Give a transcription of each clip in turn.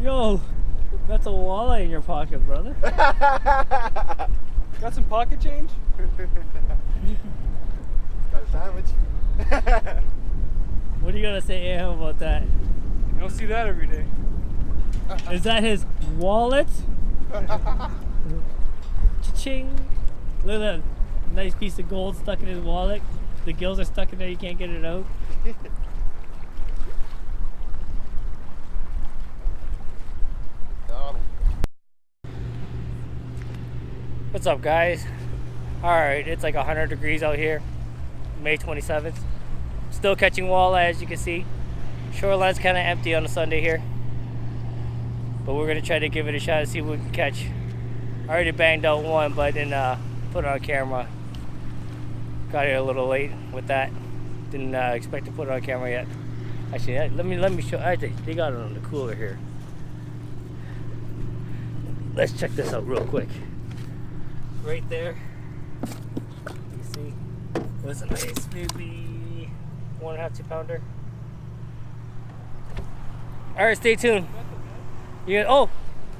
Yo, that's a walleye in your pocket, brother. Got some pocket change? Got a sandwich. What are you gonna say, Aham, about that? You don't see that every day. Is that his wallet? Cha-ching! Look at that nice piece of gold stuck in his wallet. The gills are stuck in there, you can't get it out. What's up, guys? Alright, it's like 100 degrees out here. May 27th. Still catching walleye, as you can see. Shoreline's kind of empty on a Sunday here. But we're going to try to give it a shot and see what we can catch. I already banged out one, but I didn't put it on camera. Got here a little late with that. Didn't expect to put it on camera yet. Actually, let me show. I think they got it on the cooler here. Let's check this out real quick. Right there, you see, there's a nice maybe 1.5 2 pounder. All right, stay tuned. Oh,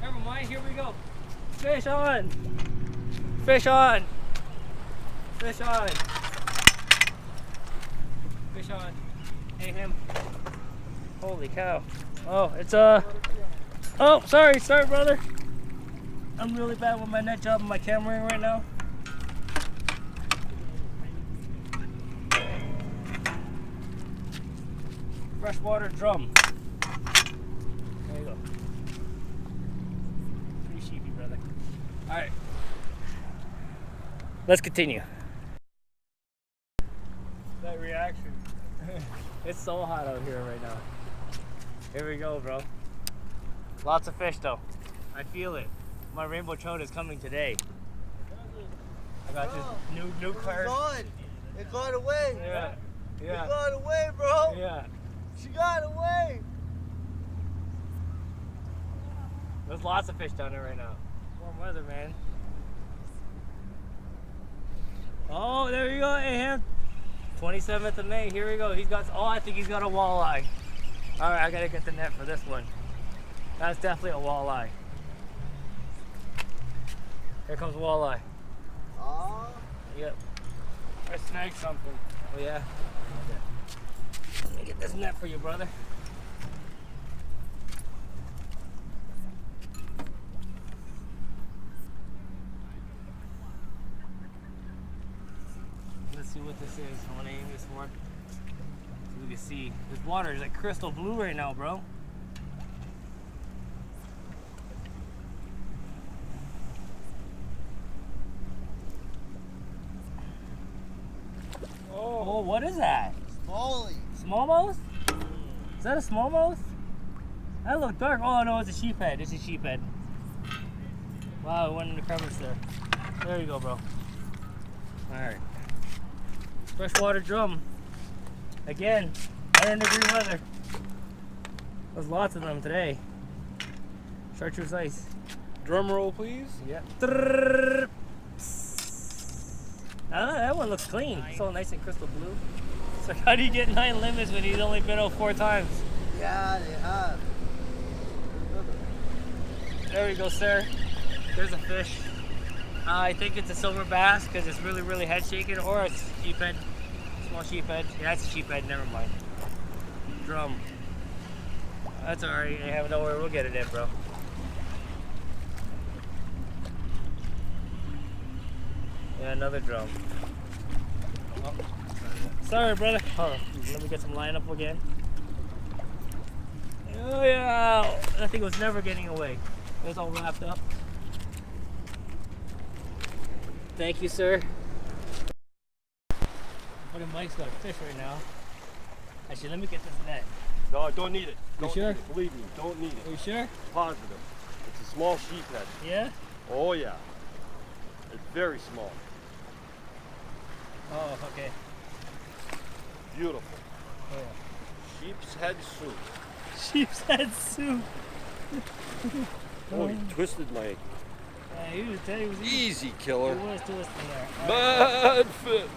never mind. Here we go. Fish on. Fish on. Fish on. Fish on. Hey, him. Holy cow. Oh, it's oh, sorry, brother. I'm really bad with my net job and my camera right now. Freshwater drum. There you go. Pretty sheepy, brother. Alright. Let's continue. That reaction. It's so hot out here right now. Here we go, bro. Lots of fish though. I feel it. My rainbow trout is coming today. I got this new card. It got away. Yeah. Yeah. It got away, bro. Yeah. She got away. There's lots of fish down there right now. Warm weather, man. Oh, there you go, Aham. 27th of May. Here we go. He's got. Oh, I think he's got a walleye. All right, I gotta get the net for this one. That's definitely a walleye. Here comes walleye. Ah. Yep. I snagged something. Oh yeah? Okay. Let me get this net for you, brother. Let's see what this is. I want to aim this for. So we can see. This water is like crystal blue right now, bro. Oh, what is that? Smallie. Smallmouth? Is that a smallmouth? That looked dark. Oh no, it's a sheephead. It's a sheephead. Wow, it went in the crevice there. There you go, bro. Alright. Freshwater drum. Again, 100-degree weather. There's lots of them today. Chartreuse ice. Drum roll, please. Yep. That one looks clean. It's all nice and crystal blue. So how do you get 9 limits when he's only been out 4 times? Yeah, they have. There we go, sir. There's a fish. I think it's a silver bass because it's really, really head shaking, or it's a sheephead. Small sheephead. Yeah, that's a sheephead. Never mind. Drum. That's alright. I have no worry. We'll get it in, bro. Yeah, another drum. Oh. Sorry, brother. Hold on. Let me get some line up again. Oh, yeah. That thing was never getting away. It was all wrapped up. Thank you, sir. But Mike's got a fish right now. Actually, let me get this net. No, I don't need it. You Don't sure? need it. Believe me, don't need it. Are you sure? Positive. It's a small sheephead. Yeah? Oh yeah. It's very small. Oh, okay. Beautiful. Oh, yeah. Sheep's head soup. Sheep's head soup. Oh, he twisted my Yeah, he was easy killer. He was twisting there. Bad fish.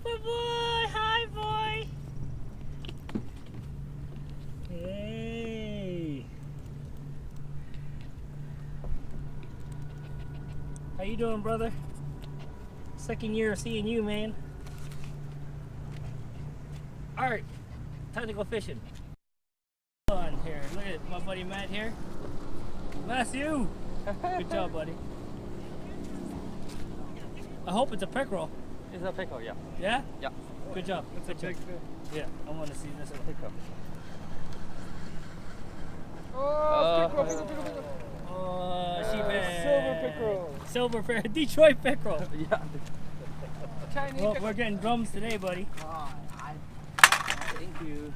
Bye boy, hi boy. you doing, brother? Second year of seeing you, man. All right, time to go fishing. On here, look at my buddy Matt here. Matthew, good job, buddy. I hope it's a pickerel. It's a pickle, yeah. Yeah? Yeah. Good job. It's a big fish. Yeah, I want to see this pickerel. Oh, sheephead. Silver pickerel. Silver pickerel. Detroit pickerel. Yeah. Well, we're getting drums today, buddy. Thank you.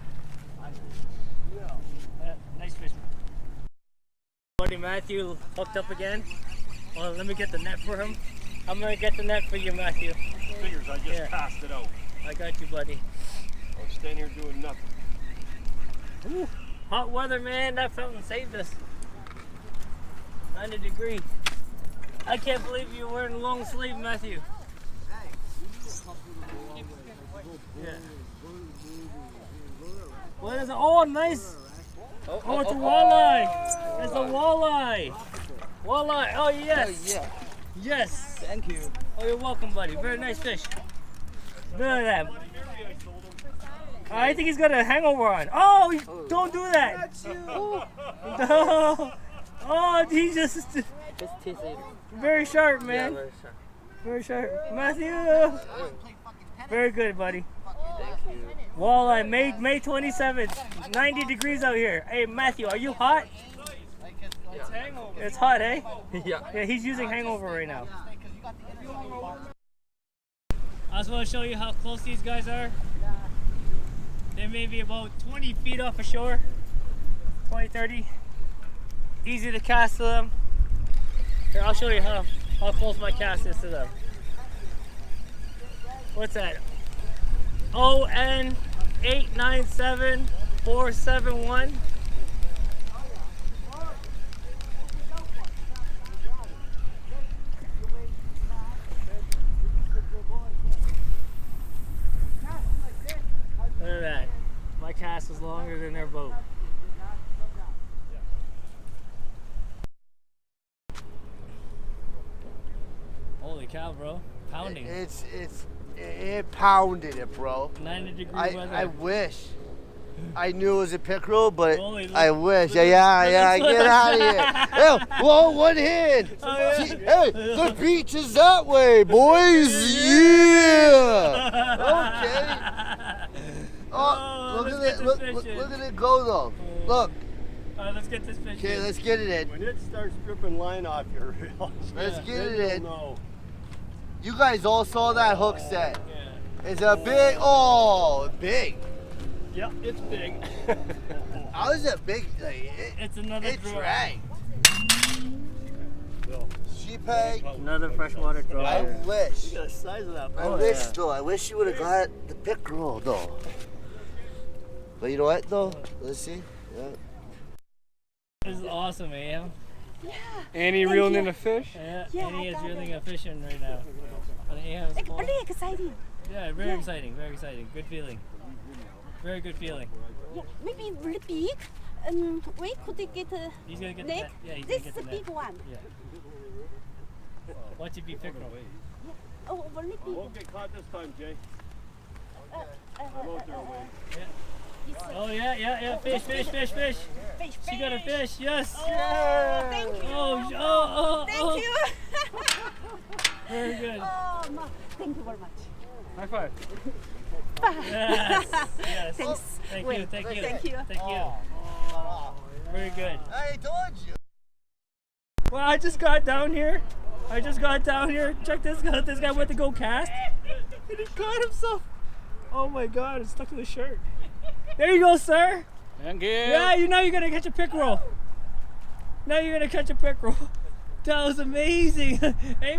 Nice fish. Buddy Matthew hooked up again. Well, let me get the net for him. I'm gonna get the net for you, Matthew. Figures I just Here. passed it out. I got you, buddy. I'm standing here doing nothing. Ooh, hot weather, man. That fountain saved us. 90 degrees. I can't believe you're wearing a long sleeve, Matthew. Yeah. What is it? Oh, nice. Oh, it's a walleye. It's a walleye. Walleye. Oh, yes. Oh, yeah. Yes. Thank you. Oh, you're welcome, buddy. Very nice fish. Look at that. I think he's got a hangover on. Oh, don't do that. No. Oh, he just Just taste it. very sharp, Yeah, man. very sharp. Very sharp. Matthew. Very good, buddy. Thank you. Walleye, May 27th. 90 degrees out here. Hey, Matthew, are you hot? It's hangover. It's hot, eh? Yeah. Yeah, he's using hangover right now. I just want to show you how close these guys are. They may be about 20 feet off the shore. 20, 30. Easy to cast to them. Here, I'll show you how close my cast is to them. What's that? ON 897471. Look at that. My cast was longer than their boat. Holy cow, bro. Pounding. It pounded it, bro. 90 degree weather. I wish. I knew it was a pickerel, but Holy, I look- wish. look- Yeah, look- get out of here. Hey, whoa, one hand. Oh, yeah. See, hey, the beach is that way, boys. Yeah. Okay. Oh, look let's at get it. this Look, fish look, in. look at it go, though. Look. Alright, let's get this fish Okay, in. let's get it in. When it starts dripping line off your reel, Let's Yeah. get then it you'll in. know. You guys all saw that hook set. Yeah. It's a big, oh, big. Yeah, it's big. How is it big? Like, It's another it draw. dragged. Sheephead. Another freshwater draw. I wish. Look at the size of that. I wish though. I wish you would have got the pickerel though. But you know what though? Let's see. Yeah. This is awesome, man. Annie reeling in a fish? Yeah, Yeah, Annie I is got reeling it. a fish in right now. And Annie has It's small- very exciting. Yeah, very exciting, very exciting. Good feeling. Very good feeling. Yeah, maybe really big. We could get a He's gonna get the net. net. Yeah, he's This gonna is get a the net. big one. Yeah. Watch it be pickerel. Oh, really big. Won't get caught this time, Jay. Uh, I'm out there away. it's a Oh yeah. Fish. fish. She got a fish. Yes. Oh, thank you. Oh. Thank you. Very good. Oh, thank you very much. High five. Yes. Thanks. Thank you. Wait, Thank you. thank you. Thank you. Very good. I told you. Well, I just got down here. Check this guy. This guy went to go cast, and he caught himself. Oh my God! It's stuck to the shirt. There you go, sir. Thank you. Yeah, you know you're gonna catch a pickerel. Now you're gonna catch a pickerel. That was amazing. Hey,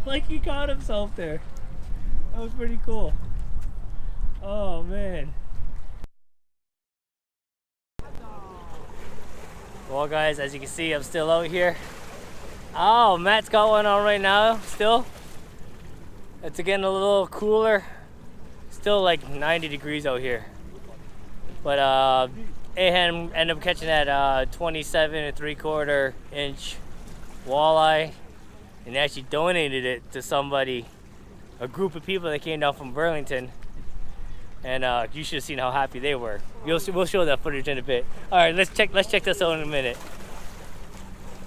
Mike, he caught himself there. That was pretty cool. Oh man. Well, guys, as you can see, I'm still out here. Oh, Matt's got one on right now. Still, it's getting a little cooler. Still like 90 degrees out here. But Ahan ended up catching that 27 3/4 inch walleye. and actually donated it to somebody, a group of people that came down from Burlington. And you should have seen how happy they were. We'll show that footage in a bit. All right, let's check this out in a minute.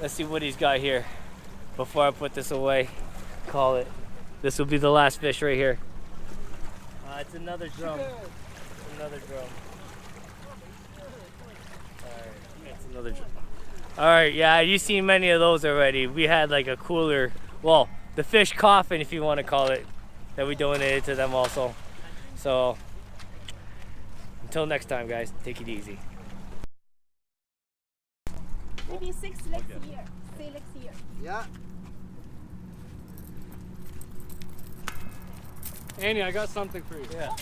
Let's see what he's got here before I put this away. Call it. This will be the last fish right here. It's another drum. It's another drum. All right, it's another drum. All right, yeah, you've seen many of those already. We had like a cooler, well, the fish coffin, if you want to call it, that we donated to them also. So until next time, guys, take it easy. Maybe 6 legs here. 6 legs here. Yeah. Annie, I got something for you. Yeah.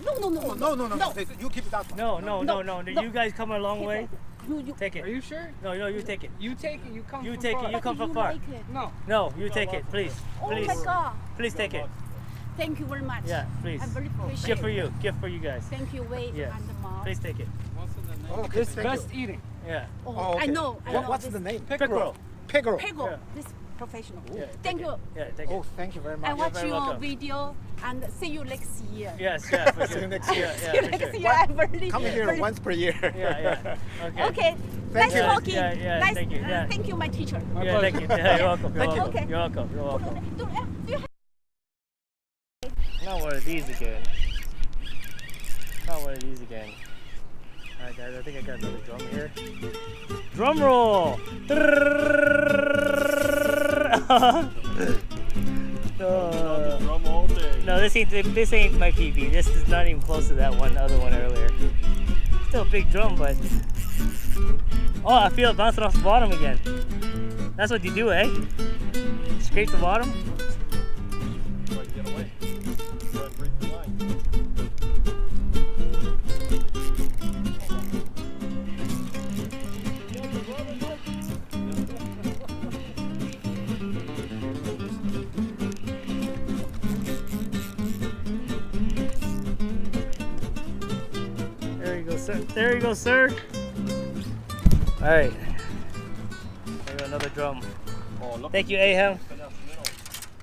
No. You keep that one. No. You guys come a long way. You. Take it. Are you sure? No, you take it. You take it. You come. You from take far. it. You come You from far. like it. No. No, you take it, please. Oh Please. my God. Please take it. Thank you very much. Yeah, please. I very appreciate Gift for it. you. Gift for you guys. Thank you, Wade Yeah. and Mom. Please take it. Okay, It's thank best you. eating. Yeah. Oh, Oh, okay. I know. What's this the name? Pick roll. Pegro. Pego. Yeah. This professional. Yeah, Thank you. Yeah, take Oh, it. thank you very I much. watch very your welcome. video and see you next year. Yes, yeah, for See sure. you next year. Yeah, See you for next sure. year. I'm very, Come here very- once per year. Yeah. Okay. Okay. Thank Nice you. talking. Yeah, nice, thank you. Yeah. Thank you, my teacher. Yeah, thank you. Yeah, you're welcome. You're Thank you. welcome. Okay. You're welcome. You're welcome. Do you have Not one of these again. Not one of these again. Alright guys, I think I got another drum here. Drum roll! Drum all day. No, this ain't my PB. This is not even close to that other one earlier. Still a big drum, but oh, I feel it bouncing off the bottom again. That's what you do, eh? Scrape the bottom. Try to get away. Try to break the line. There you go, sir. There you go, sir. All right. There you go, another drum. Oh, look. Thank you, Aham.